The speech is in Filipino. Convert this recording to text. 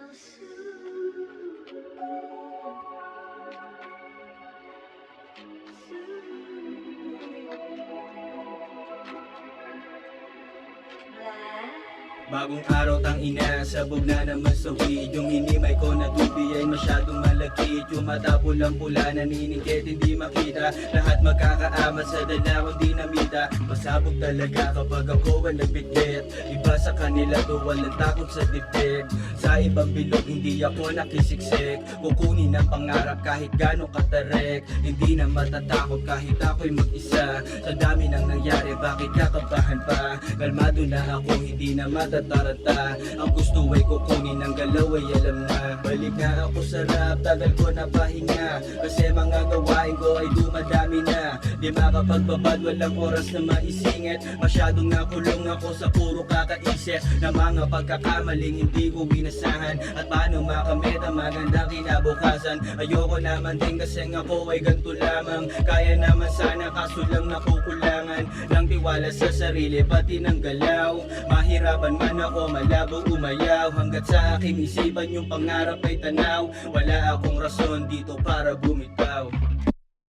Bagong araw tang ina, sabog na naman sa weed. Yung hinimay ko na tubi ay masyadong malakit. Yung mata pulang-pula naniningkit, hindi makita. Lahat magkakaamat sa dalawang dinamita. Masabog talaga kapag ako ang nagbitbit. Iba sa kanila to, walang takot sa dibdib. Sa ibang bilog hindi ako nakisiksik. Kukunin ang pangarap kahit gano'ng katarek. Hindi na matatakot kahit ako'y mag-isa. Sa dami nang nangyari, bakit kakabahan pa? Kalmado na ako, hindi na matatarata. Ang gusto ay kukunin, ang galaw ay alam na. Balik na ako sa rap, tagal ko na pahinga. Kasi mga gawain ko ay dumadami na. Di makapagbabad, walang oras na maisingit. Masyadong nakulong ako sa puro kakaisip na mga pagkakamaling hindi ko binasahan. At paano makamit ang magandang kinabukasan? Ayoko naman din kasi ako ay ganito lamang. Kaya naman sana kaso lang nakukulangan ng tiwala sa sarili pati ng galaw. Mahirapan man ako, malabo umayaw. Hanggat sa aking isipan yung pangarap ay tanaw. Wala akong rason dito para bumitaw.